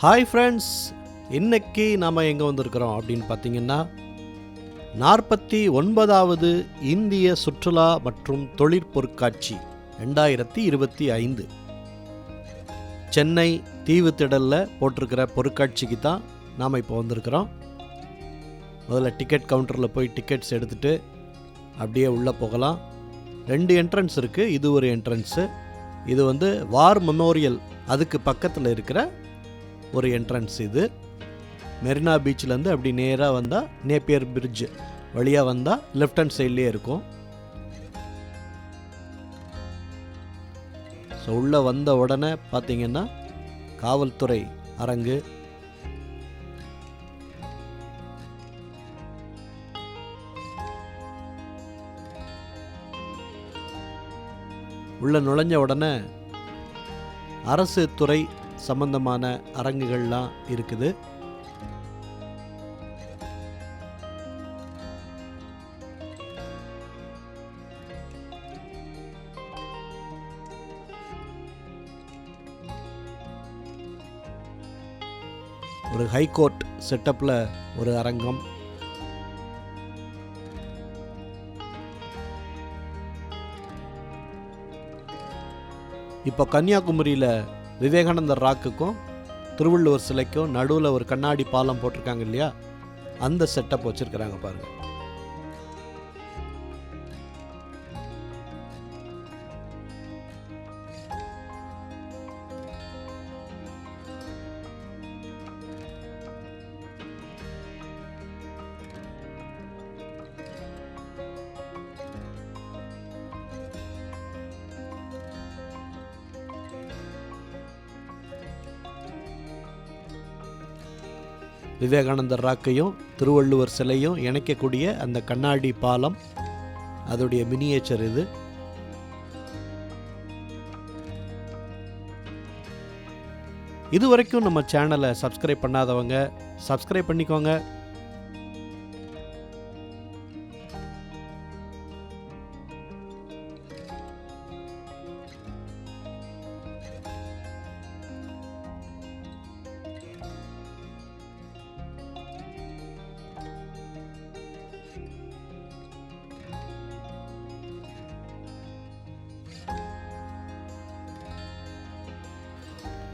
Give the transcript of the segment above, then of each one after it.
Hi friends, இன்னைக்கு நாம் எங்கே வந்திருக்கிறோம் அப்படின்னு பார்த்தீங்கன்னா 49வது இந்திய சுற்றுலா மற்றும் தொழிற்பொருட்காட்சி 2025 சென்னை தீவுத்திடலில் போட்டிருக்கிற பொருட்காட்சிக்கு தான் நாம் இப்போ வந்திருக்கிறோம். முதல்ல டிக்கெட் கவுண்டரில் போய் டிக்கெட்ஸ் எடுத்துகிட்டு அப்படியே உள்ளே போகலாம். 2 என்ட்ரன்ஸ் இருக்குது. இது ஒரு என்ட்ரன்ஸு, இது வார் மெமோரியல் அதுக்கு பக்கத்தில் இருக்கிற ஒரு என்ட்ரன்ஸ். இது மெரினா பீச்சிலேருந்து அப்படி நேராக வந்தால் நேப்பியர் பிரிட்ஜ் வழியாக வந்தால் லெஃப்ட் ஹேண்ட் சைட்லேயே இருக்கும். ஸோ உள்ளே வந்த உடனே பார்த்தீங்கன்னா காவல்துறை அரங்கு, உள்ள நுழைஞ்ச உடனே அரசு துறை சம்பந்தமான அரங்குகள்லாம் இருக்குது. ஒரு ஹைகோர்ட் செட்டப்பில் ஒரு அரங்கம். இப்போ கன்னியாகுமரியில் விவேகானந்தர் ராக்குக்கும் திருவள்ளுவர் சிலைக்கும் நடுவில் ஒரு கண்ணாடி பாலம் போட்டிருக்காங்க இல்லையா, அந்த செட்டப் வச்சுருக்கிறாங்க பாருங்கள். விவேகானந்தர் ராக்கையும் திருவள்ளுவர் சிலையும் இணைக்கக்கூடிய அந்த கண்ணாடி பாலம், அதோடைய மினியேச்சர் இது. இதுவரைக்கும் நம்ம சேனலை சப்ஸ்கிரைப் பண்ணாதவங்க சப்ஸ்கிரைப் பண்ணிக்கோங்க.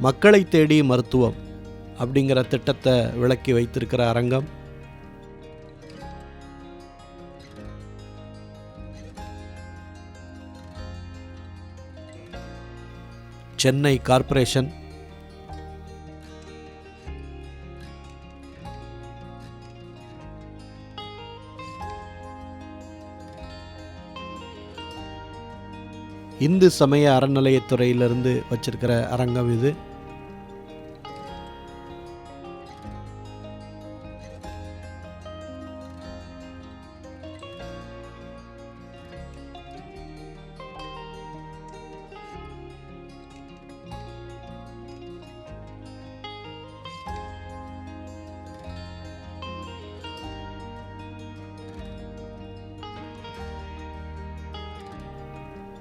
மக்களை தேடி மருத்துவம் அப்படிங்கிற திட்டத்தை விளக்கி வைத்திருக்கிற அரங்கம். சென்னை கார்ப்பரேஷன், இந்து சமய அறநிலையத்துறையிலிருந்து வச்சிருக்கிற அரங்கம் இது.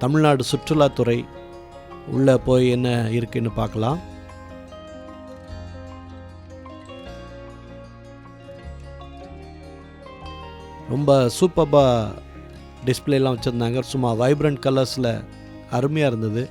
தமிழ்நாடு சுற்றுலாத்துறை உள்ளே போய் என்ன இருக்குன்னு பார்க்கலாம். ரொம்ப சூப்பராக டிஸ்பிளேலாம் வச்சுருந்தாங்க. சும்மா வைப்ரண்ட் கலர்ஸில் அருமையாக இருந்தது.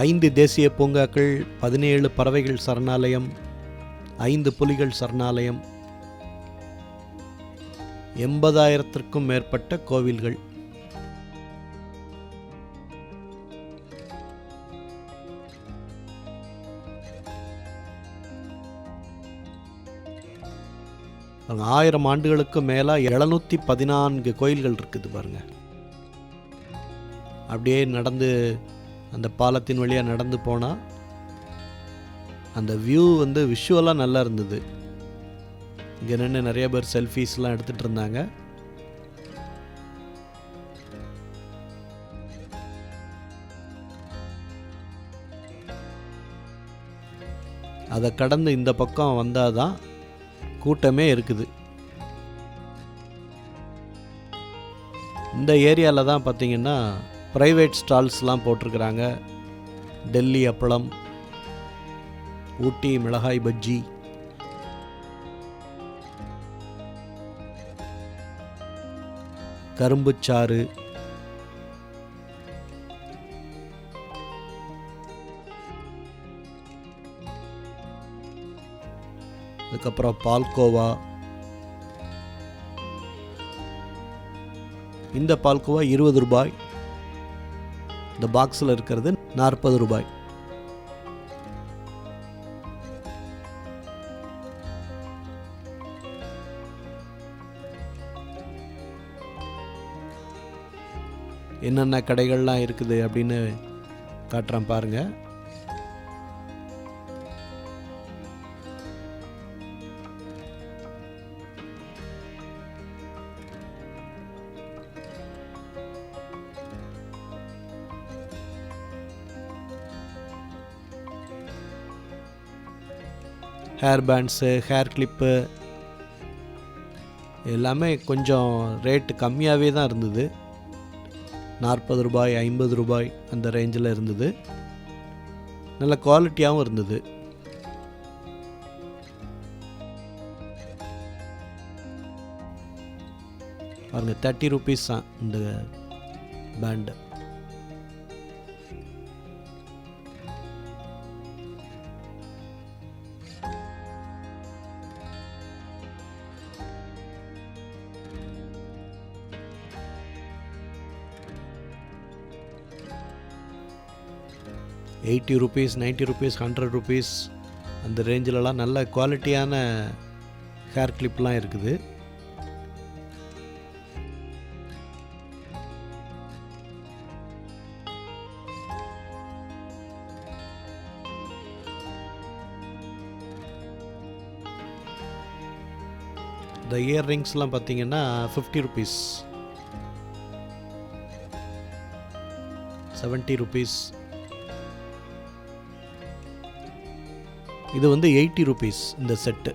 ஐந்து தேசிய பூங்காக்கள், 17 பறவைகள் சரணாலயம், 5 புலிகள் சரணாலயம், 80,000க்கும் மேற்பட்ட கோவில்கள். பாருங்க, 1000 ஆண்டுகளுக்கு மேலே 714 கோயில்கள் இருக்குது பாருங்க. அப்படியே நடந்து அந்த பாலத்தின் வழியாக நடந்து போனால் அந்த வியூ வந்து விஷுவலாக நல்லா இருந்தது. இங்கே நின்று நிறைய பேர் செல்ஃபீஸ்லாம் எடுத்துகிட்டு இருந்தாங்க. அதை கடந்து இந்த பக்கம் வந்தால் தான் கூட்டமே இருக்குது. இந்த ஏரியாவில் தான் பார்த்திங்கன்னா ப்ரைவேட் ஸ்டால்ஸ்லாம் போட்டிருக்கிறாங்க. டெல்லி அப்பளம், ஊட்டி மிளகாய் பஜ்ஜி, கரும்புச்சாறு, அதுக்கப்புறம் பால்கோவா. இந்த பால்கோவா 20 ரூபாய், இந்த பாக்ஸில் இருக்கிறது 40 ரூபாய். என்னென்ன கடைகள்லாம் இருக்குது அப்படின்னு காட்டுறேன் பாருங்கள். ஹேர் பேண்ட்ஸு, ஹேர் கிளிப்பு எல்லாமே கொஞ்சம் ரேட்டு கம்மியாகவே தான் இருந்தது. 40 ரூபாய், 50 ரூபாய் அந்த ரேஞ்சில் இருந்தது. நல்ல குவாலிட்டியாகவும் இருந்தது. பாருங்கள், 30 ரூபீஸ் தான் இந்த பேண்டு. ₹80, ₹90, ₹100 அந்த ரேஞ்சிலலாம் நல்ல குவாலிட்டியான ஹேர் கிளிப்லாம் இருக்குது. இந்த இயர்ரிங்ஸ்லாம் பார்த்தீங்கன்னா ₹50, ₹70. இது வந்து ₹80 இந்த செட்டு.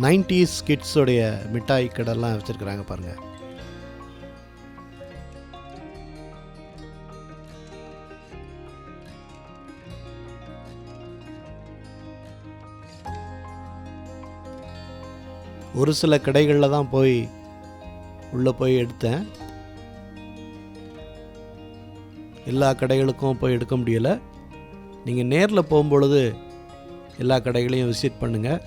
நைன்டிஸ் கிட்ஸோடைய மிட்டாய் கடைலாம் வச்சுருக்குறாங்க பாருங்கள். ஒரு சில கடைகளில் தான் உள்ளே போய் எடுத்தேன். எல்லா கடைகளுக்கும் போய் எடுக்க முடியலை. நீங்கள் நேரில் போகும்பொழுது எல்லா கடைகளையும் விசிட் பண்ணுங்கள்.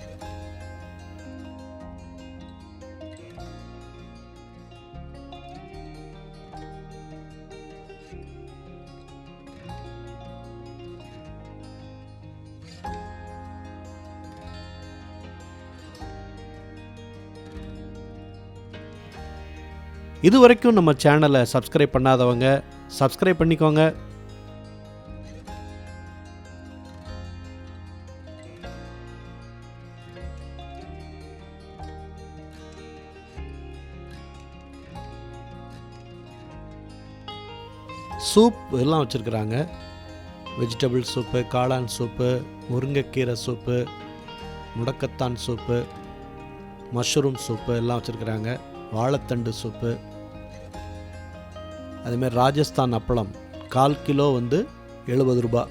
இது வரைக்கும் நம்ம சேனலை சப்ஸ்கிரைப் பண்ணாதவங்க சப்ஸ்கிரைப் பண்ணிக்கோங்க. சூப் எல்லாம் வச்சுருக்குறாங்க. வெஜிடபிள் சூப்பு, காளான் சூப்பு, முருங்கைக்கீரை சூப்பு, முடக்கத்தான் சூப்பு, மஷ்ரூம் சூப்பு எல்லாம் வச்சுருக்குறாங்க. வாழைத்தண்டு சூப்பு, அதுமாதிரி ராஜஸ்தான் அப்பளம் 1/4 கிலோ வந்து 70 ரூபாய்.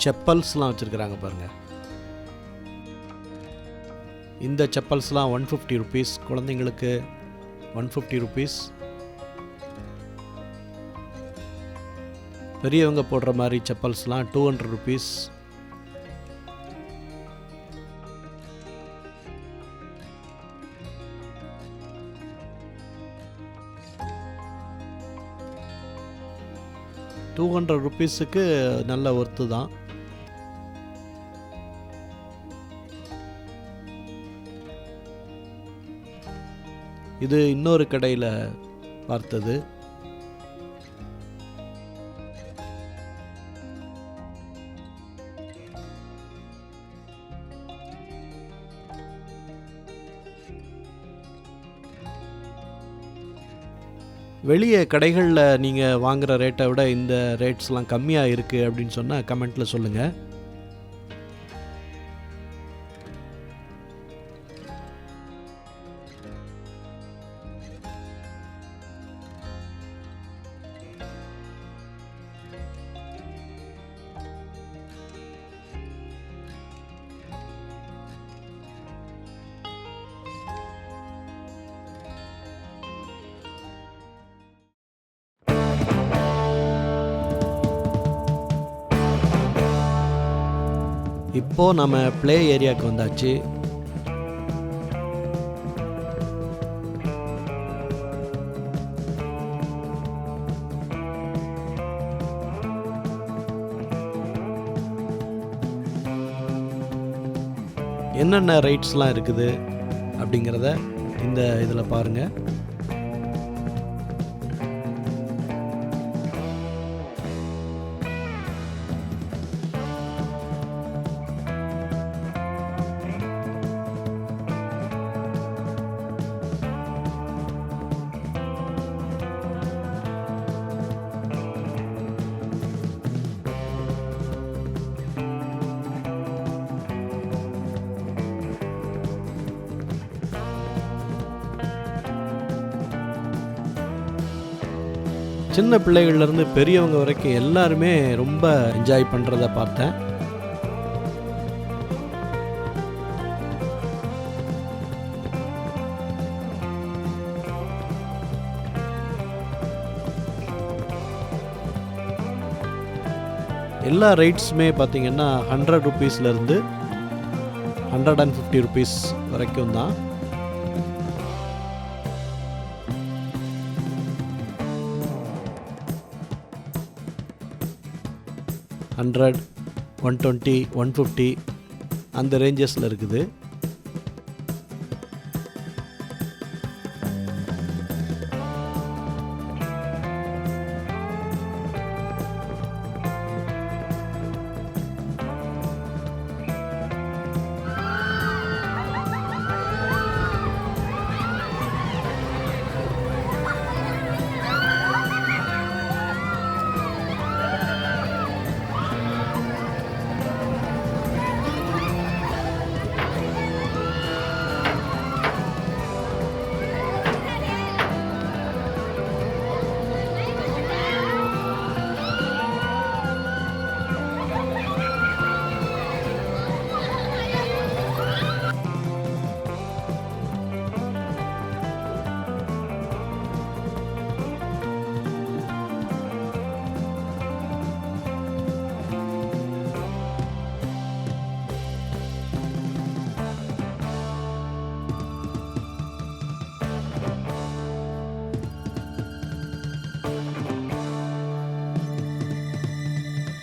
செப்பல்ஸ்லாம் வச்சுருக்குறாங்க பாருங்கள். இந்த செப்பல்ஸ்லாம் 150 ருபீஸ், குழந்தைங்களுக்கு 150 ருபீஸ். பெரியவங்க போடுற மாதிரி செப்பல்ஸ்லாம் 200 ருபீஸ். ₹200 நல்ல ஒர்த்து தான். இது இன்னொரு கடையில் பார்த்தது. வெளியே கடைகளில் நீங்கள் வாங்குகிற ரேட்டை விட இந்த ரேட்ஸ்லாம் கம்மியாக இருக்குது அப்படின்னு சொன்னால் கமெண்ட்டில் சொல்லுங்கள். இப்போது நம்ம ப்ளே ஏரியாவுக்கு வந்தாச்சு. என்னென்ன ரைட்ஸ்லாம் இருக்குது அப்படிங்கிறத இந்த இதில் பாருங்கள். சின்ன பிள்ளைகள்லேருந்து பெரியவங்க வரைக்கும் எல்லாருமே ரொம்ப என்ஜாய் பண்ணுறத பார்த்தேன். எல்லா ரைட்ஸுமே பார்த்திங்கன்னா 100 ருபீஸ்லேருந்து 150 ருபீஸ் வரைக்கும் தான். $100, $120, $150 அந்த ரேஞ்சஸில் இருக்குது.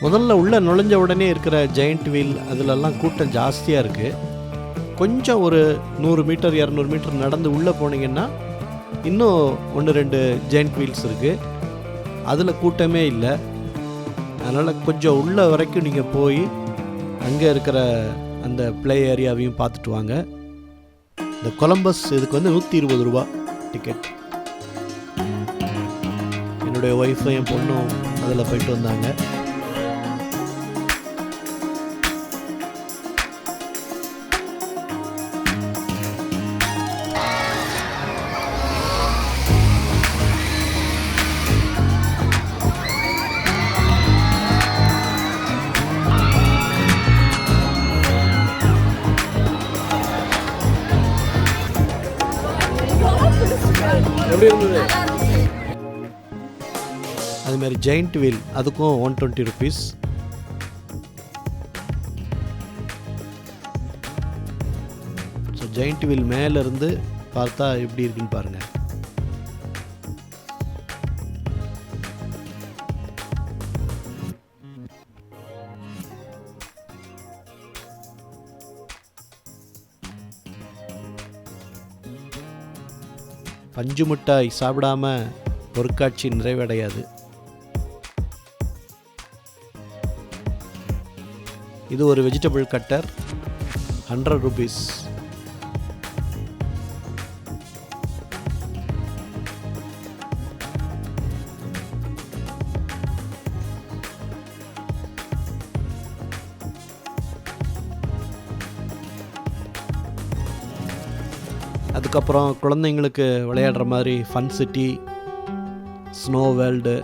முதல்ல உள்ளே நுழைஞ்ச உடனே இருக்கிற ஜெயண்ட் வீல் அதிலெல்லாம் கூட்டம் ஜாஸ்தியாக இருக்குது. கொஞ்சம் ஒரு 100 மீட்டர் 200 மீட்டர் நடந்து உள்ளே போனீங்கன்னா இன்னும் 1-2 ஜெயண்ட் வீல்ஸ் இருக்குது. அதில் கூட்டமே இல்லை. அதனால் கொஞ்சம் உள்ள வரைக்கும் நீங்கள் போய் அங்கே இருக்கிற அந்த ப்ளே ஏரியாவையும் பார்த்துட்டு வாங்க. இந்த கொலம்பஸ் இதுக்கு வந்து 120 ரூபா டிக்கெட். என்னுடைய ஒய்ஃபும் என் பொண்ணும் அதில் போயிட்டு வந்தாங்க. எப்படி இருந்தது? அதுமாதிரி ஜெயிண்ட் வீல் அதுக்கும் 120 ருபீஸ். ஸோ ஜெயிண்ட் வீல் மேலேருந்து பார்த்தா எப்படி இருக்குன்னு பாருங்கள். பஞ்சு மிட்டாய் சாப்பிடாம பொருட்காட்சி நிறைவடையாது. இது ஒரு வெஜிடபிள் கட்டர், 100 ருபீஸ். அதுக்கப்புறம் குழந்தைங்களுக்கு விளையாடுற மாதிரி ஃபன் சிட்டி, ஸ்னோ வேர்ல்டு,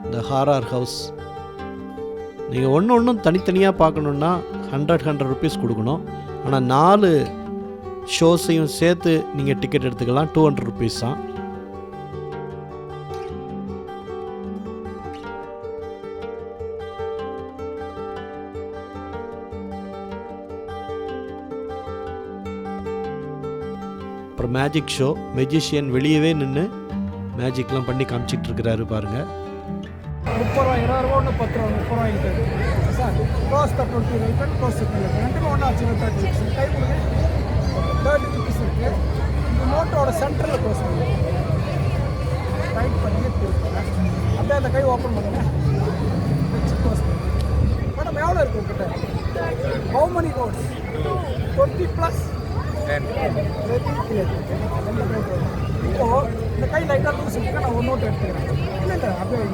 இந்த ஹாரர் ஹவுஸ். நீங்கள் ஒன்றும் தனித்தனியாக பார்க்கணுன்னா 100 ருபீஸ் கொடுக்கணும். ஆனால் 4 ஷோஸையும் சேர்த்து நீங்கள் டிக்கெட் எடுத்துக்கலாம், 200 ருபீஸ் தான். அப்புறம் மேஜிக் ஷோ, மெஜிஷியன் வெளியவே நின்று மேஜிக்லாம் பண்ணி காமிச்சிட்டு இருக்கிறாரு பாருங்க. 30 ரூபா, 20 ரூபா, 10 ரூபா, 30 ரூபாய்க்கு sir. Close the 20 right, close the 20. ரெண்டுமே ஒன்றா வச்சு 36 கை கொடுங்க. 30 ருபீஸ் இருக்கு. இந்த நோட்டோட சென்டரில் க்ளோஸ் பண்ணுங்க. ரைட் பண்ணி அப்படியே அந்த கை ஓப்பன் பண்ணுங்க. வச்சு க்ளோஸ் பண்ணுங்க. மேடம் எவ்வளோ இருக்கு உங்ககிட்ட? How many coats? 20 + 10. Very clear. இப்போ இந்த கை லைட்டாக லூஸ் இருக்கு. நான் ஒரு நோட் எடுத்துக்கிறேன். இல்லை அப்படியே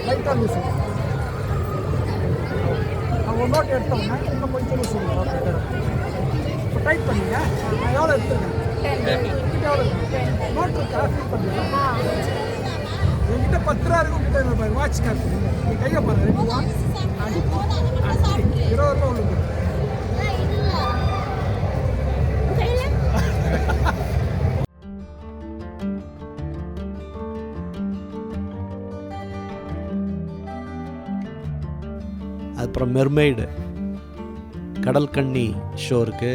லைட்டாக லூஸ் இருக்கு. நான் ஒரு நோட் எடுத்தோம்னா இன்னும் கொஞ்சம் லூஸ் இருக்கு. இப்போ டைட் பண்ணிங்க. நான் எவ்வளோ எடுத்துருக்கேன்? எவ்வளோ இருக்கு நோட் இருக்கா? ஃபீல் பண்ணுறீங்களா? என்கிட்ட 10 ரூபா இருக்கும். கிட்ட பாருங்க, வாட்ச் காசு. நீ கையை பாருங்க. 2 1 20 ரூபா உள்ளது. அப்புறம் மெர்மெய்டு, கடல் கன்னி ஷோ இருக்கு.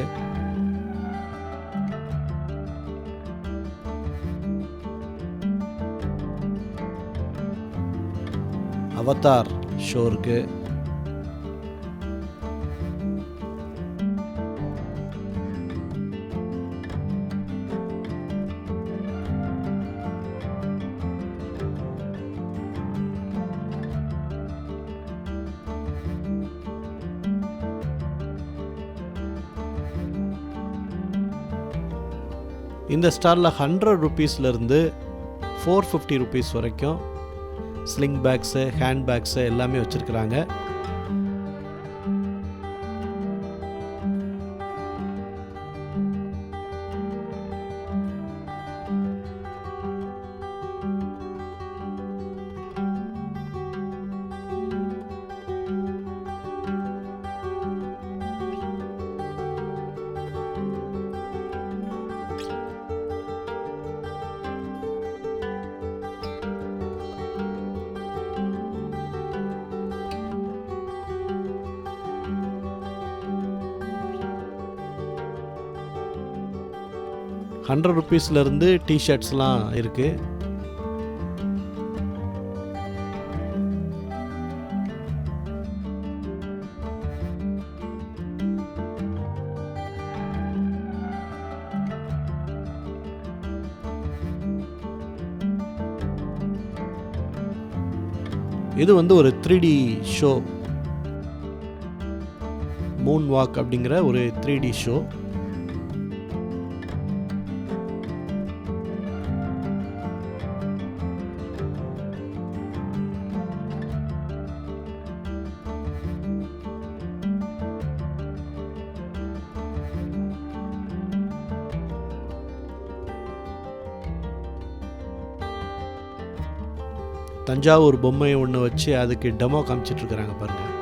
அவதார் ஷோ இருக்கு. இந்த ஸ்டாரில் 100 ருபீஸ்லேருந்து 450 ருபீஸ் வரைக்கும் ஸ்லிங் பேக்ஸு, ஹேண்ட் பேக்ஸு எல்லாமே வச்சுருக்குறாங்க. ₹100 டிஷர்ட்ஸ்லாம் இருக்குது. இது ஒரு 3D ஷோ, மூன் வாக் அப்படிங்கிற ஒரு 3D ஷோ. தஞ்சாவூர் பொம்மையை ஒன்று வச்சு அதுக்கு டெமோ காமிச்சிட்ருக்குறாங்க பாருங்கள்.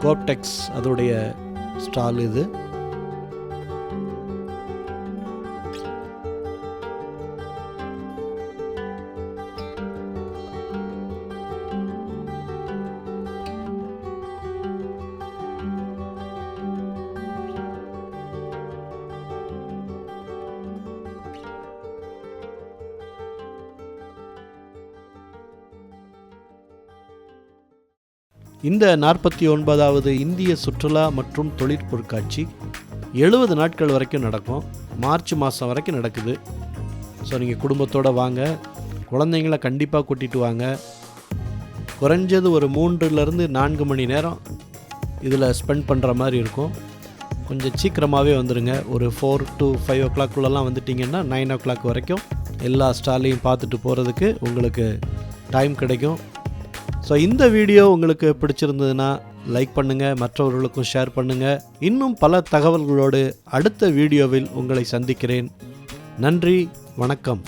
கோப்டெக்ஸ் அதோடைய ஸ்டால் இது. இந்த 49வது இந்திய சுற்றுலா மற்றும் தொழிற்பொருட்காட்சி 70 நாட்கள் வரைக்கும் நடக்கும். மார்ச் மாதம் வரைக்கும் நடக்குது. ஸோ நீங்கள் குடும்பத்தோடு வாங்க, குழந்தைங்கள கண்டிப்பாக கூட்டிகிட்டு வாங்க. குறைஞ்சது ஒரு 3லேருந்து 4 மணி நேரம் இதில் ஸ்பெண்ட் பண்ணுற மாதிரி இருக்கும். கொஞ்சம் சீக்கிரமாகவே வந்துடுங்க. ஒரு 4 to 5 o'clock வந்துட்டிங்கன்னா 9 o'clock வரைக்கும் எல்லா ஸ்டாலையும் பார்த்துட்டு போகிறதுக்கு உங்களுக்கு டைம் கிடைக்கும். ஸோ இந்த வீடியோ உங்களுக்கு பிடிச்சிருந்ததுன்னா லைக் பண்ணுங்கள், மற்றவர்களுக்கும் ஷேர் பண்ணுங்கள். இன்னும் பல தகவல்களோடு அடுத்த வீடியோவில் உங்களை சந்திக்கிறேன். நன்றி, வணக்கம்.